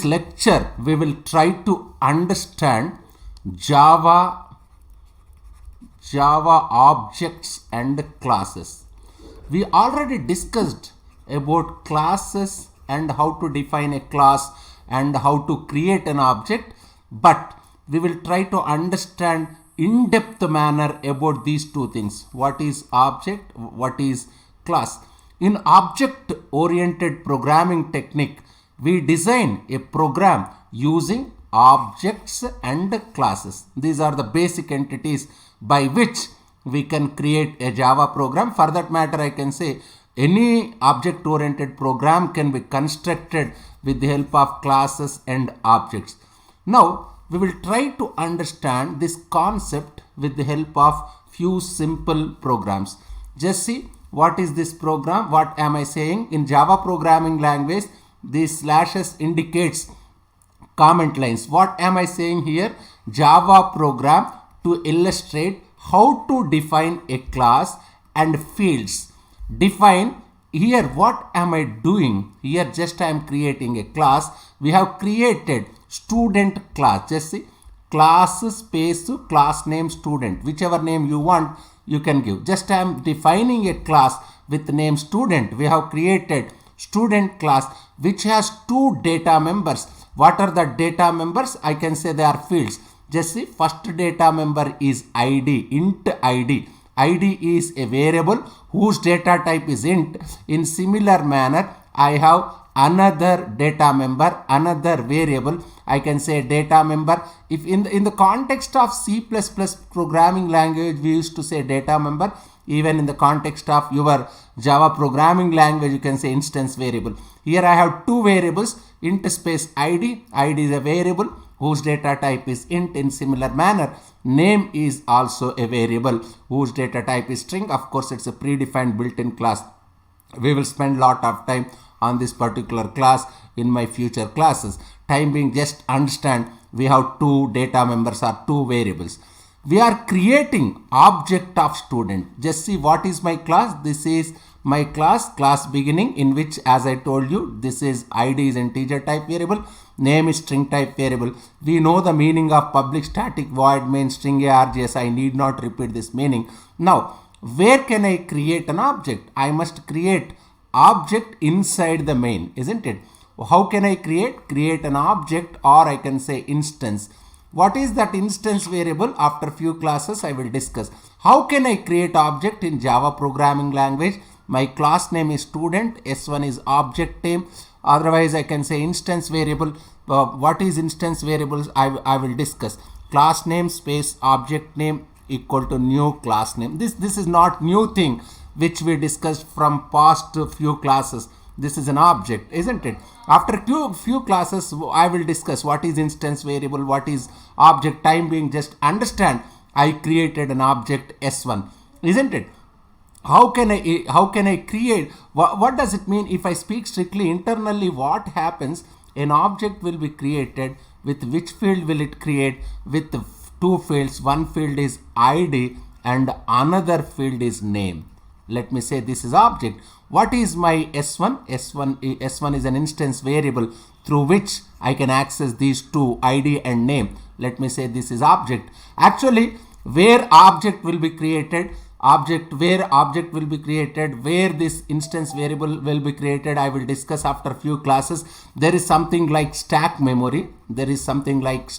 this lecture, we will try to understand Java objects and classes. We already discussed about classes and how to define a class and how to create an object, but we will try to understand in depth manner about these two things. What is object? What is class? In object oriented programming technique, we design a program using objects and classes. These are the basic entities by which we can create a Java program. For that matter, I can say any object oriented program can be constructed with the help of classes and objects. Now, we will try to understand this concept with the help of few simple programs. Just see what is this program. What am I saying? In Java programming language, these slashes indicates comment lines. What am I saying here? Java program to illustrate how to define a class and fields. Define here. What am I doing here? Just I am creating a class. We have created student class. Just see, class space class name student, whichever name you want you can give. Just I am defining a class with name student. We have created student class which has two data members. What are the data members? I can say they are fields. Just see, first data member is id, int id. id is a variable whose data type is int. In similar manner, I have another data member, another variable. I can say data member. If in the context of C++ programming language, we used to say data member. Even in the context of your Java programming language, you can say instance variable. Here I have two variables, int space id. id is a variable whose data type is int. In similar manner, name is also a variable whose data type is string. Of course, it's a predefined built-in class. We will spend lot of time on this particular class in my future classes. Time being, just understand we have two data members or two variables. We are creating object of student. Just see, what is my class? This is my class beginning, in which, as I told you, this is id is integer type variable, name is string type variable. We know the meaning of public static void main string args. I need not repeat this meaning. Now, where can I create an object? I must create object inside the main, isn't it? How can I create an object, or I can say instance. What is that instance variable? After few classes I will discuss. How can I create object in Java programming language? My class name is student, S1 is object name. Otherwise I can say instance variable. What is instance variables? I will discuss. Class name space object name equal to new class name. This is not new thing which we discussed from past few classes. This is an object, isn't it? After few classes, I will discuss what is instance variable, what is object. Time being, just understand I created an object S1, isn't it? How can I create? What does it mean? If I speak strictly internally, what happens? An object will be created. With which field will it create? With two fields. One field is id and another field is name. Let me say this is object. What is my S1? S1 is an instance variable through which I can access these two, id and name. Let me say this is object. Actually, where object will be created, where this instance variable will be created, I will discuss after few classes. There is something like stack memory. There is something like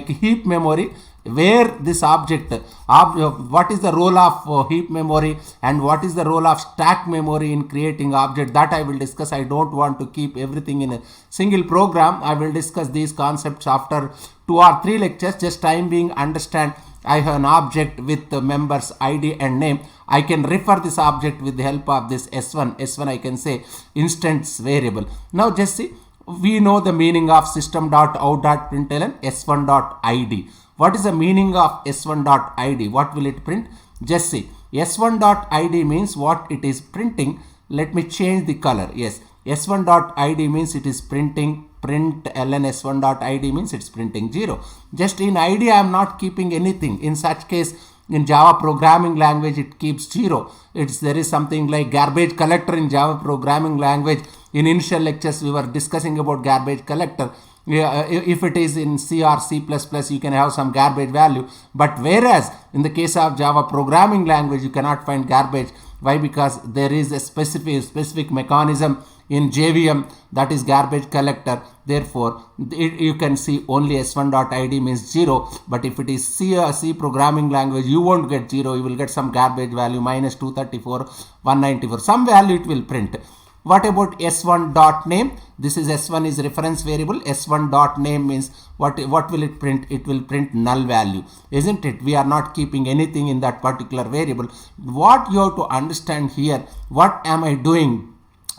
heap memory. Where this object, what is the role of heap memory and what is the role of stack memory in creating object, that I will discuss. I don't want to keep everything in a single program. I will discuss these concepts after 2 or 3 lectures. Just time being, understand I have an object with the members id and name. I can refer this object with the help of this S1 I can say instance variable. Now just see, we know the meaning of system.out.println S1.id. What is the meaning of S1.id? What will it print? Just see, S1.id means what it is printing. Let me change the color. Yes, S1.id means it is printing print ln S1.id means it's printing 0. Just in id I am not keeping anything. In such case, In Java programming language, it keeps 0. There is something like garbage collector in Java programming language. In initial lectures, we were discussing about garbage collector. If it is in C or C++, you can have some garbage value. But whereas in the case of Java programming language, you cannot find garbage. Why? Because there is a specific mechanism in JVM, that is garbage collector. Therefore, you can see only s1.id means 0. But if it is C programming language, you won't get 0. You will get some garbage value, minus 234, 194. Some value it will print. What about s1.name? This is s1 is reference variable. s1.name means what will it print? It will print null value, isn't it? We are not keeping anything in that particular variable. What you have to understand here, what am I doing?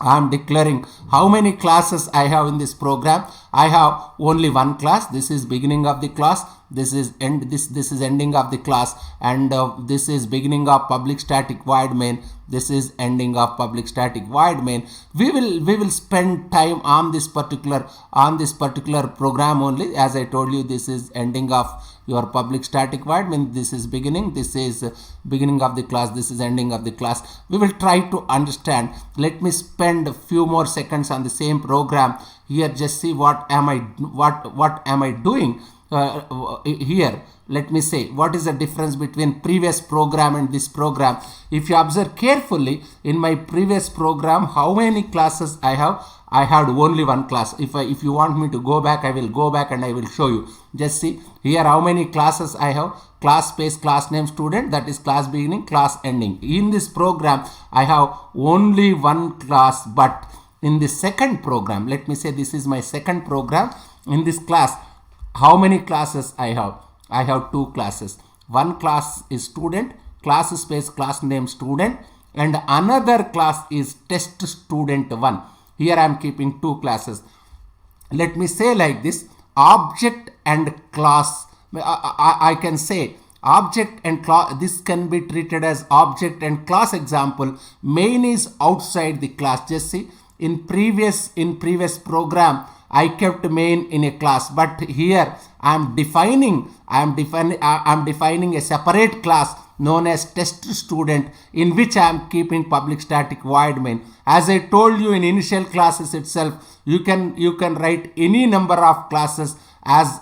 I am declaring how many classes I have in this program. I have only one class. This is beginning of the class. This is ending of the class, and this is beginning of public static void main. This is ending of public static void main. We will spend time on this particular program only. As I told you, this is ending of your public static void main. This is beginning. This is beginning of the class. This is ending of the class. We will try to understand. Let me spend a few more seconds on the same program. Here, just see what am I doing here. Let me say what is the difference between previous program and this program. If you observe carefully, in my previous program, how many classes I have? I had only one class. If you want me to go back, I will go back and I will show you. Just see here how many classes I have. Class space class name student, that is class beginning, class ending. In this program, I have only one class, but in the second program, let me say this is my second program. In this class, how many classes I have? I have two classes. One class is student, class space class name student, and another class is test student 1. Here I am keeping two classes. Let me say like this, object and class. I can say object and class. This can be treated as object and class example. Main is outside the class. Just see, in previous program, I kept main in a class, but here I am defining a separate class known as test student, in which I am keeping public static void main. As I told you in initial classes itself, you can write any number of classes as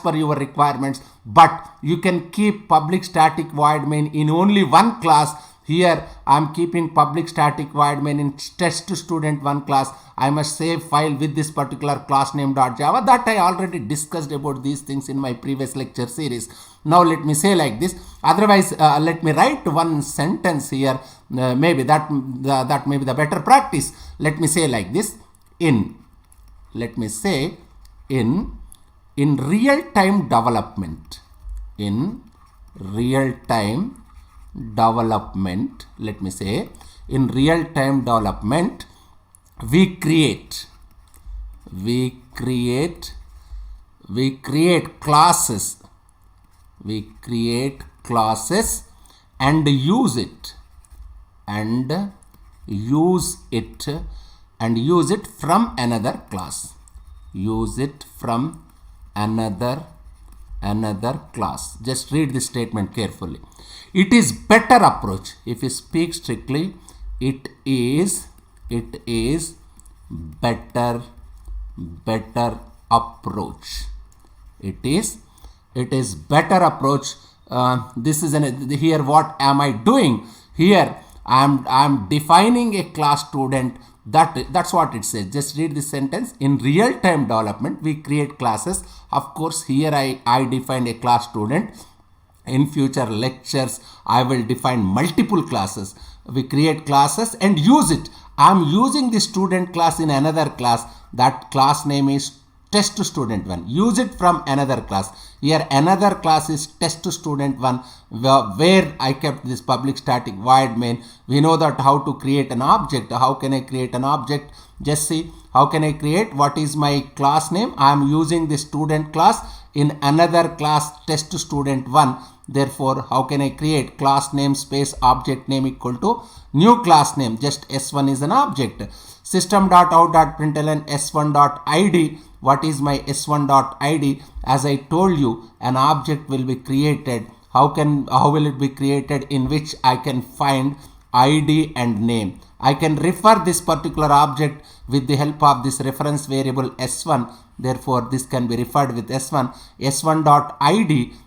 per your requirements, but you can keep public static void main in only one class. Here I am keeping public static void main in test student 1 class. I must save file with this particular class name.java. That I already discussed about these things in my previous lecture series. Now let me say like this. Otherwise, let me write one sentence here. Maybe that may be the better practice. Let me say like this. In real-time development. In real-time development, let me say, in real-time development, we create classes. We create classes and use it from another class. Use it from another class. Just read this statement carefully. It is better approach. If you speak strictly, it is better approach. It is better approach. This is here. What am I doing here? I am defining a class student. That's what it says. Just read this sentence. In real-time development, we create classes. Of course, here I defined a class student. In future lectures, I will define multiple classes. We create classes and use it. I am using the student class in another class. That class name is test student 1. Use it from another class. Here another class is test student 1, where I kept this public static void main. We know that how to create an object. How can I create an object? Just see, how can I create? What is my class name? I am using the student class in another class test student 1. Therefore, how can I create? Class name space object name equal to new class name. Just s1 is an object. System.out.println s1.id. What is my s1.id? As I told you, an object will be created how will it be created, in which I can find ID and name. I can refer this particular object with the help of this reference variable s1. Therefore, this can be referred with s1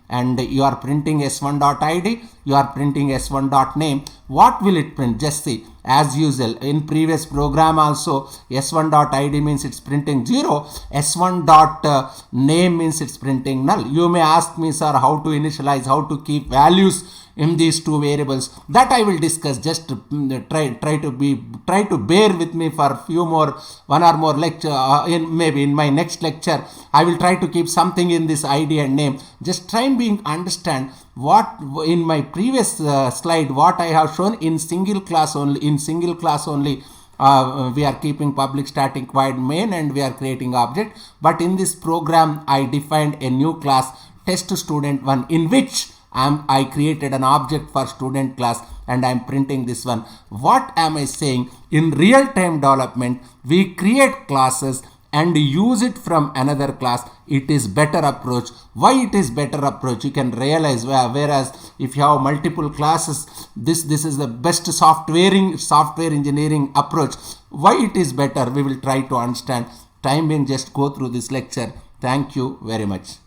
and you are printing s1.id, you are printing s1.name. What will it print? Just see, as usual in previous program also, s1.id means it's printing 0, s1.name means it's printing null. You may ask me, sir, how to initialize, how to keep values in these two variables. That I will discuss. Just try to bear with me for few more, one or more lecture. Maybe in my next lecture I will try to keep something in this ID and name. Just try and understand what in my previous slide what I have shown in single class only. In single class only, we are keeping public static void main and we are creating object. But in this program I defined a new class test student1, in which I created an object for student class and I am printing this one. What am I saying? In real time development, we create classes and use it from another class. It is better approach. Why it is better approach? You can realize, whereas if you have multiple classes, this is the best software engineering approach. Why it is better? We will try to understand. Time being, just go through this lecture. Thank you very much.